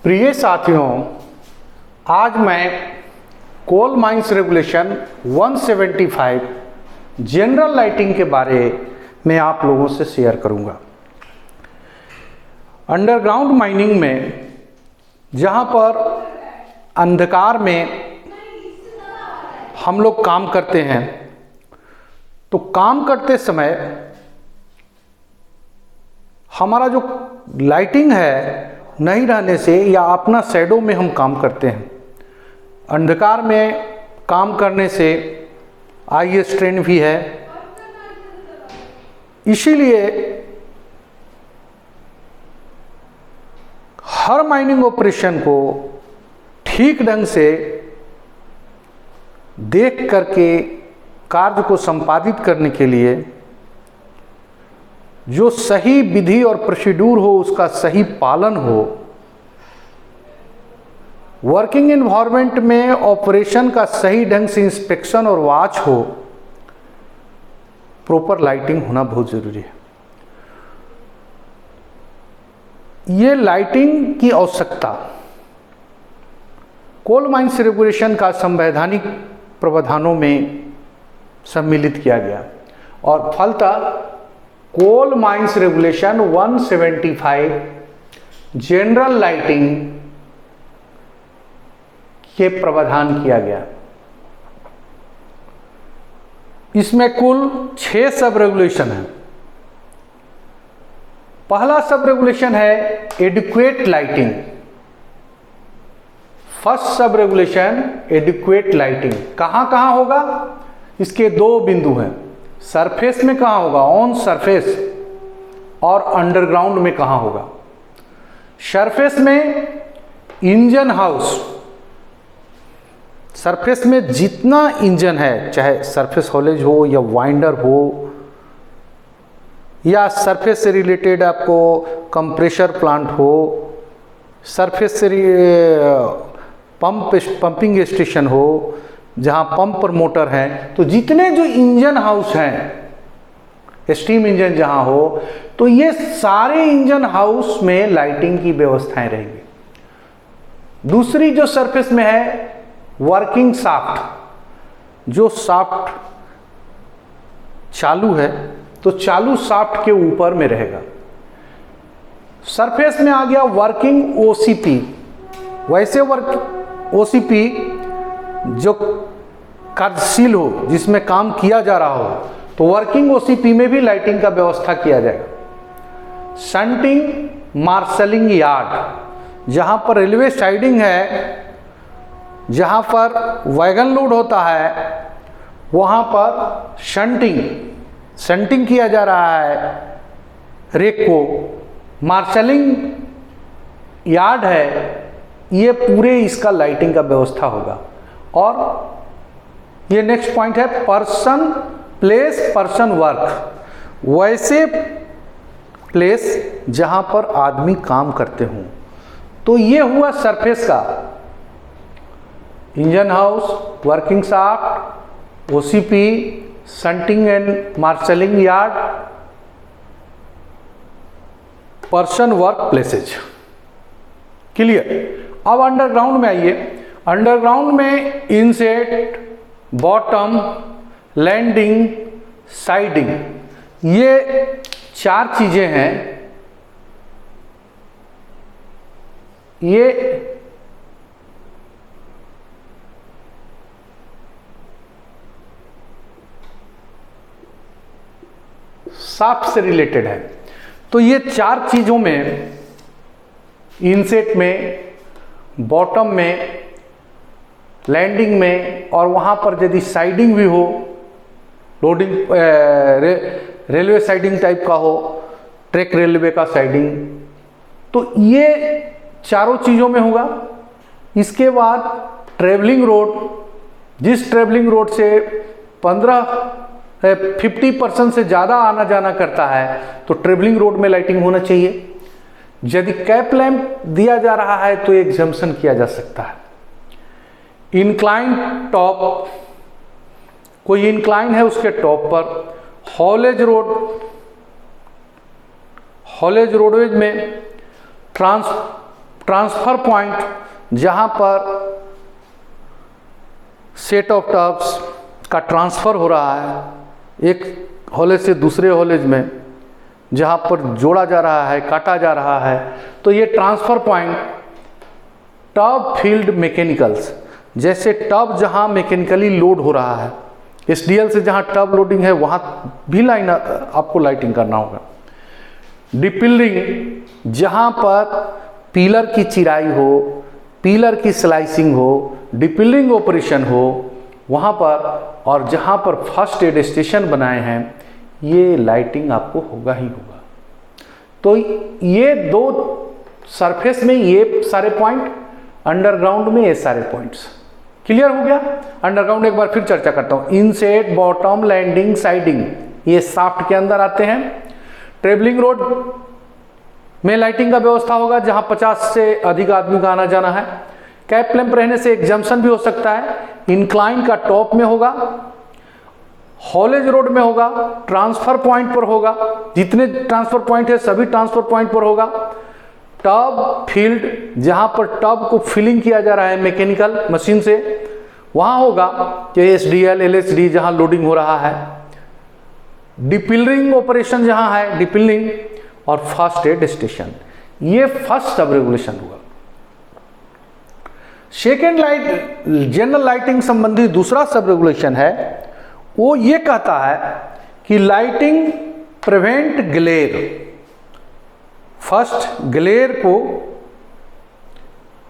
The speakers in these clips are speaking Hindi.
प्रिय साथियों, आज मैं coal mines regulation 175 general lighting के बारे में आप लोगों से शेयर करूंगा। अंडरग्राउंड माइनिंग में जहां पर अंधकार में हम लोग काम करते हैं, तो काम करते समय हमारा जो लाइटिंग है नहीं रहने से या अपना शैडो में हम काम करते हैं। अंधकार में काम करने से आई स्ट्रेन भी है, इसीलिए हर माइनिंग ऑपरेशन को ठीक ढंग से देख करके कार्य को संपादित करने के लिए जो सही विधि और प्रोसीड्यूर हो उसका सही पालन हो, वर्किंग एनवायरनमेंट में ऑपरेशन का सही ढंग से इंस्पेक्शन और वॉच हो, प्रॉपर लाइटिंग होना बहुत जरूरी है। ये लाइटिंग की आवश्यकता कोल माइंस रेगुलेशन का संवैधानिक प्रावधानों में सम्मिलित किया गया और फलतः coal mines regulation 175 general lighting के प्रावधान किया गया। इसमें कुल 6 सब रेगुलेशन है। पहला सब रेगुलेशन है adequate lighting. First sub regulation adequate lighting कहां कहां होगा? इसके 2 बिंदु हैं। सरफेस में कहां होगा? On surface. और अंडरग्राउंड में कहां होगा? सरफेस में इंजन हाउस, सरफेस में जितना इंजन है, चाहे सरफेस हॉलेज हो या वाइंडर हो या सरफेस से रिलेटेड आपको कंप्रेशर प्लांट हो, सरफेस से पंपिंग स्टेशन हो जहां पंप पर मोटर है, तो जितने जो इंजन हाउस हैं, स्टीम इंजन जहां हो, तो ये सारे इंजन हाउस में लाइटिंग की व्यवस्थाएं रहेंगी। दूसरी जो सरफेस में है वर्किंग शाफ्ट, जो शाफ्ट चालू है तो चालू शाफ्ट के ऊपर में रहेगा। सरफेस में आ गया वर्किंग ओसीपी। वैसे वर्क ओसीपी जो कार्यशील हो, जिसमें काम किया जा रहा हो, तो वर्किंग ओसीपी में भी लाइटिंग का व्यवस्था किया जाएगा। शंटिंग मार्शलिंग यार्ड, जहां पर रेलवे साइडिंग है, जहां पर वैगन लोड होता है, वहां पर शंटिंग किया जा रहा है रेक को। मार्शलिंग यार्ड है, ये पूरे इसका लाइटिंग का व्यवस्था होगा। और ये नेक्स्ट पॉइंट है पर्सन प्लेस पर्सन वर्क। वैसे प्लेस जहां पर आदमी काम करते हों, तो ये हुआ सरफेस का engine house, working shaft, OCP, shunting and marshalling yard, person work places. Clear? अब अंडरग्राउंड में आइए। अंडरग्राउंड में इनसेट, बॉटम, लैंडिंग, साइडिंग, ये 4 चीजें हैं। ये शाफ्ट से रिलेटेड है। तो ये 4 चीजों में, इनसेट में, बॉटम में, लैंडिंग में, और वहां पर यदि साइडिंग भी हो, लोडिंग रेलवे साइडिंग टाइप का हो, ट्रैक रेलवे का साइडिंग, तो ये चारों चीजों में होगा। इसके बाद ट्रेवलिंग रोड, जिस ट्रेवलिंग रोड से 50% से ज़्यादा आना जाना करता है, तो ट्रेवलिंग रोड में लाइटिंग होना चाहिए। यदि कैप लैंप दिया जा रहा है तो एग्जम्पशन किया जा सकता है। इंक्लाइन टॉप, कोई इंक्लाइन है उसके टॉप पर। हॉलेज रोडवेज में ट्रांसफर पॉइंट जहाँ पर सेट ऑफ टब्स का ट्रांसफ़र हो रहा है एक हॉलेज से दूसरे हॉलेज में, जहाँ पर जोड़ा जा रहा है, काटा जा रहा है, तो ये transfer point tub field mechanicals, जैसे टब जहाँ मैकेनिकली लोड हो रहा है, एसडीएल से जहाँ टब लोडिंग है वहाँ भी लाइन आपको लाइटिंग करना होगा। डिपिलरिंग जहाँ पर पिलर की चिराई हो, पिलर की स्लाइसिंग हो, डिपिलरिंग ऑपरेशन हो वहाँ पर, और जहाँ पर फर्स्ट एड स्टेशन बनाए हैं ये लाइटिंग आपको होगा ही होगा। तो ये दो सरफेस में ये सारे पॉइंट, अंडरग्राउंड में ये सारे पॉइंट्स। क्लियर हो गया? अंडरग्राउंड एक बार फिर चर्चा करता हूँ। इनसेट, बॉटम, लैंडिंग, साइडिंग ये शाफ्ट के अंदर आते हैं। ट्रेवलिंग रोड में लाइटिंग का व्यवस्था होगा जहां 50 से अधिक आदमी का आना जाना है। कैप लैंप रहने से एक जंक्शन भी हो सकता है। इंक्लाइन का टॉप में होगा, हॉलेज रोड में होगा, ट्रांसफर पॉइंट पर होगा, जितने ट्रांसफर पॉइंट है सभी ट्रांसफर पॉइंट पर होगा। टब फील्ड जहां पर टब को फिलिंग किया जा रहा है मैकेनिकल मशीन से वहां होगा कि एसडीएल, एलएसडी जहां लोडिंग हो रहा है। डिपिलरिंग ऑपरेशन जहां है, डिपिलरिंग और फर्स्ट एड स्टेशन, ये फर्स्ट सब रेगुलेशन हुआ। सेकेंड लाइट जनरल लाइटिंग संबंधी दूसरा सब रेगुलेशन है, वो ये कहता है कि lighting prevent glare. First glare को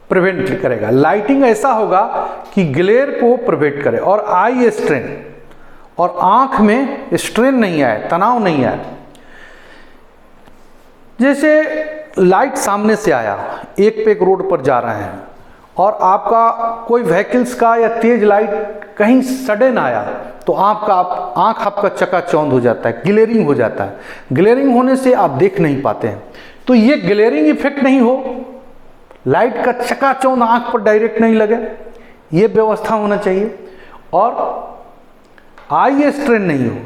प्रिवेंट करेगा, लाइटिंग ऐसा होगा कि ग्लेयर को प्रिवेंट करे और आई स्ट्रेन और आंख में स्ट्रेन नहीं आए, तनाव नहीं आए। जैसे लाइट सामने से आया, एक पे एक रोड पर जा रहे हैं और आपका कोई व्हीकल्स का या तेज लाइट कहीं सडन आया तो आंख आपका चकाचौंध हो जाता है, ग्लेयरिंग हो जाता है। ग्लेयरिंग होने से आप देख नहीं पाते हैं। तो ये ग्लेयरिंग इफेक्ट नहीं हो, लाइट का चकाचौंध आंख पर डायरेक्ट नहीं लगे, ये व्यवस्था होना चाहिए। और आई स्ट्रेन नहीं हो,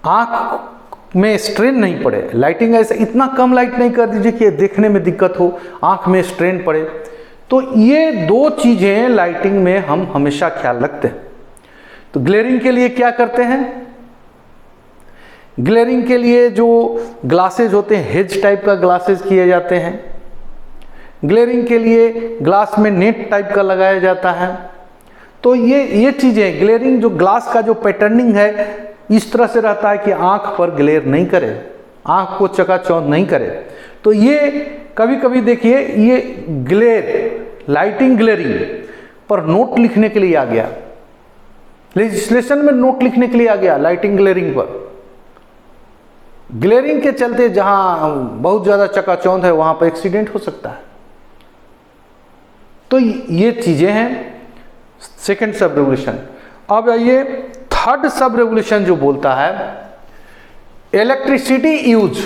आंख में स्ट्रेन नहीं पड़े। लाइटिंग ऐसा इतना कम लाइट नहीं कर दीजिए कि देखने में दिक्कत हो, आंख में स्ट्रेन पड़े। तो ये दो चीजें लाइटिंग में हम हमेशा ख्याल रखते हैं। तो ग्लेयरिंग के लिए क्या करते हैं? ग्लेयरिंग के लिए जो ग्लासेज होते हैं, हेज टाइप का ग्लासेज किए जाते हैं। ग्लेयरिंग के लिए ग्लास में नेट टाइप का लगाया जाता है। तो ये चीजें, ग्लेयरिंग जो ग्लास का जो पैटर्निंग है इस तरह से रहता है कि आंख पर ग्लेयर नहीं करे, आंख को चकाचौंध नहीं करे। तो ये कभी कभी देखिए ये ग्लेयर, लाइटिंग ग्लेयरिंग पर नोट लिखने के लिए आ गया, लेजिस्लेशन में नोट लिखने के लिए आ गया लाइटिंग ग्लेयरिंग पर। ग्लेयरिंग के चलते जहां बहुत ज्यादा चकाचौंध है वहां पर एक्सीडेंट हो सकता है। तो ये चीजें हैं सेकेंड सब रेगुलेशन। अब आइए थर्ड सब रेगुलेशन जो बोलता है इलेक्ट्रिसिटी यूज।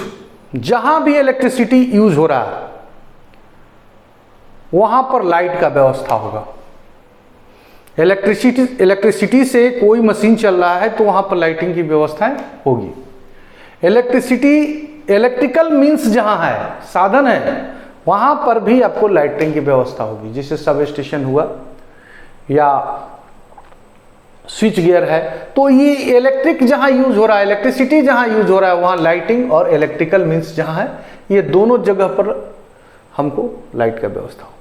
जहां भी इलेक्ट्रिसिटी यूज हो रहा है वहां पर लाइट का व्यवस्था होगा। इलेक्ट्रिसिटी से कोई मशीन चल रहा है तो वहां पर लाइटिंग की व्यवस्था होगी। इलेक्ट्रिकल मींस जहां है, साधन है, वहां पर भी आपको लाइटिंग की व्यवस्था होगी। जैसे सब स्टेशन हुआ या स्विच गियर है, तो ये इलेक्ट्रिक जहां यूज हो रहा है, इलेक्ट्रिसिटी जहां यूज हो रहा है वहां लाइटिंग और इलेक्ट्रिकल मींस जहां है, ये दोनों जगह पर हमको लाइट का व्यवस्था हो।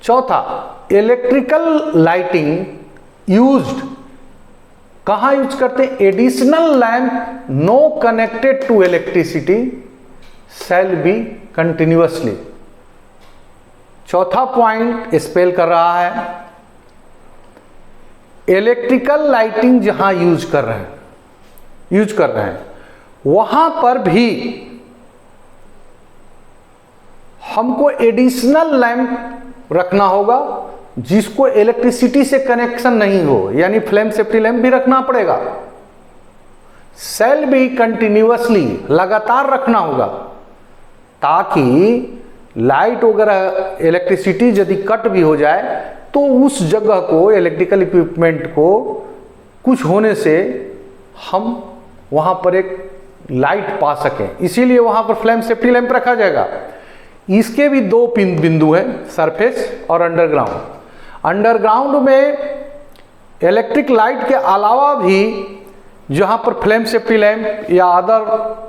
चौथा, इलेक्ट्रिकल लाइटिंग यूज्ड कहां यूज करते हैं? Additional lamp no connected to electricity shall be continuously. चौथा पॉइंट स्पेल कर रहा है इलेक्ट्रिकल लाइटिंग जहां यूज कर रहे हैं वहां पर भी हमको एडिशनल लैंप रखना होगा जिसको इलेक्ट्रिसिटी से कनेक्शन नहीं हो, यानी फ्लेम सेफ्टी लैंप भी रखना पड़ेगा। सेल भी कंटिन्यूअसली लगातार रखना होगा ताकि लाइट वगैरह इलेक्ट्रिसिटी यदि कट भी हो जाए तो उस जगह को, इलेक्ट्रिकल इक्विपमेंट को कुछ होने से हम वहां पर एक लाइट पा सकें। इसीलिए वहां पर फ्लेम सेफ्टी लैंप रखा जाएगा। इसके भी दो बिंदु हैं, सरफेस और अंडरग्राउंड। अंडरग्राउंड में इलेक्ट्रिक लाइट के अलावा भी जहाँ पर फ्लेम सेफ्टी लैंप या अदर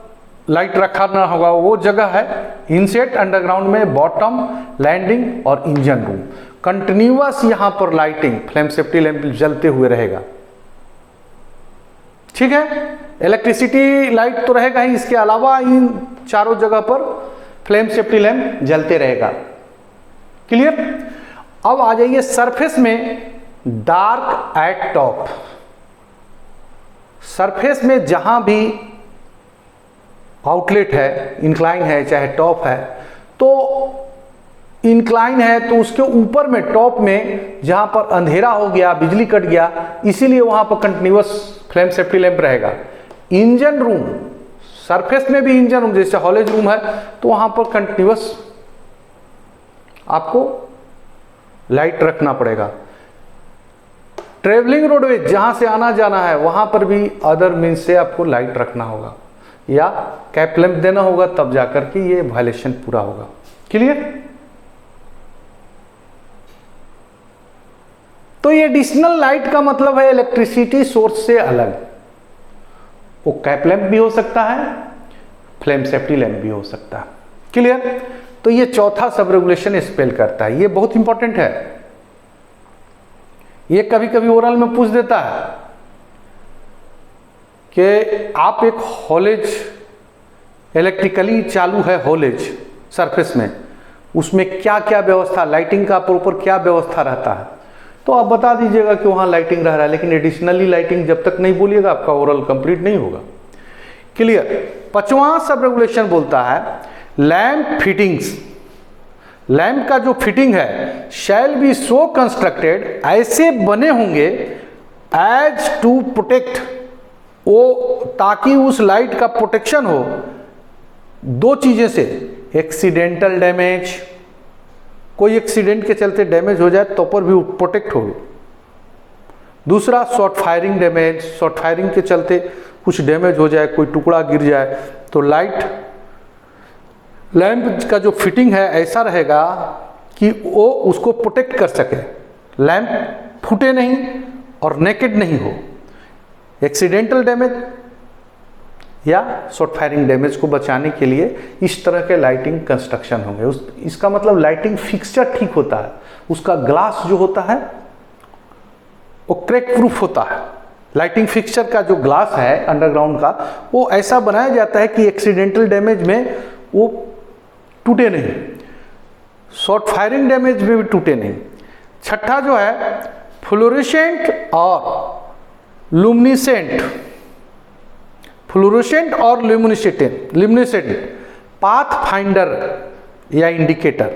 लाइट रखा ना होगा वो जगह है इनसेट अंडरग्राउंड में, बॉटम, लैंडिंग और इंजन रूम। कंटिन्यूअस यहाँ पर लाइटिंग फ्लेम सेफ्टी लैंप जलते हुए रहेगा। ठीक है, इलेक्ट्रिसिटी लाइट तो रहेगा ही, इसके अलावा इन चारों जगह पर फ्लेम सेफ्टी लैंप जलते रहेगा। क्लियर। अब आ जाइए सरफेस में, डार्क एट टॉप। सरफेस में जहां भी आउटलेट है, इंक्लाइन है चाहे टॉप है, तो इंक्लाइन है तो उसके ऊपर में टॉप में जहां पर अंधेरा हो गया, बिजली कट गया, इसीलिए वहां पर कंटिन्यूअस फ्लेम सेफ्टी लैंप रहेगा। इंजन रूम, सरफेस में भी इंजन रूम जैसे हॉलेज रूम है तो वहां पर कंटिन्यूअस आपको लाइट रखना पड़ेगा। ट्रेवलिंग रोडवेज जहां से आना जाना है वहां पर भी अदर मीन्स से आपको लाइट रखना होगा या कैप लैंप देना होगा, तब जाकर के ये वायलेशन पूरा होगा। क्लियर। तो ये एडिशनल लाइट का मतलब है इलेक्ट्रिसिटी सोर्स से अलग। वो कैप लैंप भी हो सकता है, फ्लेम सेफ्टी लैंप भी हो सकता है। क्लियर। तो ये चौथा सब रेगुलेशन स्पेल करता है, ये बहुत इंपॉर्टेंट है। ये कभी कभी ओरल में पूछ देता है कि आप एक हॉलेज इलेक्ट्रिकली चालू है, हॉलेज सरफेस में, उसमें क्या क्या व्यवस्था, लाइटिंग का प्रॉपर क्या व्यवस्था रहता है, तो आप बता दीजिएगा कि वहाँ लाइटिंग रह रहा है, लेकिन एडिशनली लाइटिंग जब तक नहीं बोलिएगा आपका ओरल कंप्लीट नहीं होगा। क्लियर। पांचवां सब रेगुलेशन बोलता है लैंप फिटिंग्स। लैंप का जो फिटिंग है शैल बी सो कंस्ट्रक्टेड, ऐसे बने होंगे एज टू प्रोटेक्ट, वो ताकि उस लाइट का प्रोटेक्शन हो दो चीजें से, एक्सीडेंटल डैमेज, कोई एक्सीडेंट के चलते डैमेज हो जाए तो पर भी प्रोटेक्ट होगी। दूसरा short firing damage, short firing के चलते कुछ डैमेज हो जाए, कोई टुकड़ा गिर जाए तो लैंप का जो फिटिंग है ऐसा रहेगा कि वो उसको प्रोटेक्ट कर सके, लैंप फूटे नहीं और नेकेड नहीं हो। एक्सीडेंटल डैमेज या शॉर्ट फायरिंग डैमेज को बचाने के लिए इस तरह के लाइटिंग कंस्ट्रक्शन होंगे। इसका मतलब लाइटिंग फिक्सचर ठीक होता है, उसका ग्लास जो होता है वो क्रैक प्रूफ होता है। लाइटिंग फिक्सचर का जो ग्लास है अंडरग्राउंड का वो ऐसा बनाया जाता है कि एक्सीडेंटल डैमेज में वो टूटे नहीं, शॉर्ट फायरिंग डैमेज में भी टूटे नहीं। छठा जो है फ्लोरेसेंट और लुमिनेसेंट, फ्लोरेसेंट और लुमिनेसेंट पाथ फाइंडर या इंडिकेटर।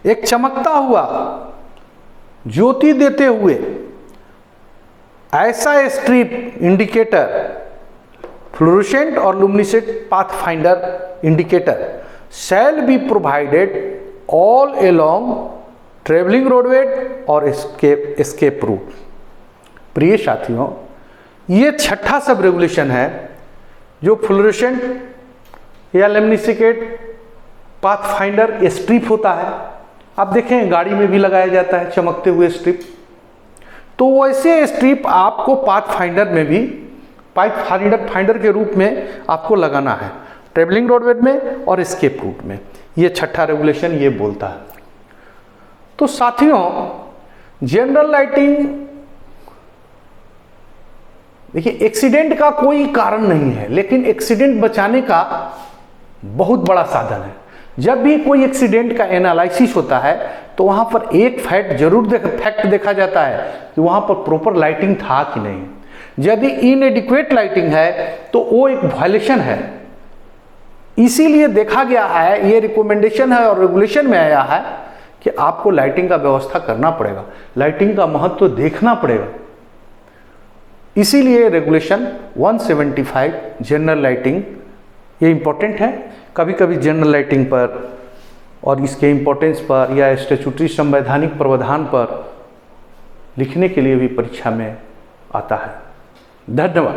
एक चमकता हुआ ज्योति देते हुए ऐसा स्ट्रिप इंडिकेटर, फ्लोरेसेंट और luminescent path finder indicator shall be provided all along travelling roadway और एस्केप रूट। प्रिय साथियों, ये छठा सब रेगुलेशन है जो फ्लोरेसेंट या लुमिनेसेंट पाथ फाइंडर स्ट्रिप होता है। आप देखें गाड़ी में भी लगाया जाता है चमकते हुए स्ट्रिप, तो वैसे स्ट्रिप आपको पाथ फाइंडर में भी पाथ फाइंडर के रूप में आपको लगाना है, ट्रेवलिंग रोडवे में और एस्केप रूट में। ये छठा रेगुलेशन ये बोलता है। तो साथियों, जनरल लाइटिंग देखिए एक्सीडेंट का कोई कारण नहीं है, लेकिन एक्सीडेंट बचाने का बहुत बड़ा साधन है। जब भी कोई एक्सीडेंट का एनालिसिस होता है तो वहां पर एक फैक्ट देखा जाता है कि वहां पर प्रॉपर लाइटिंग था कि नहीं। यदि इनएडिक्वेट लाइटिंग है तो वो एक वायलेशन है। इसीलिए देखा गया है, ये रिकमेंडेशन है और रेगुलेशन में आया है कि आपको लाइटिंग का व्यवस्था करना पड़ेगा, लाइटिंग का महत्व तो देखना पड़ेगा। इसीलिए रेगुलेशन 175 जनरल लाइटिंग ये इंपॉर्टेंट है। कभी कभी जनरल लाइटिंग पर और इसके इम्पोर्टेंस पर या स्टैट्यूटरी संवैधानिक प्रावधान पर लिखने के लिए भी परीक्षा में आता है। धन्यवाद।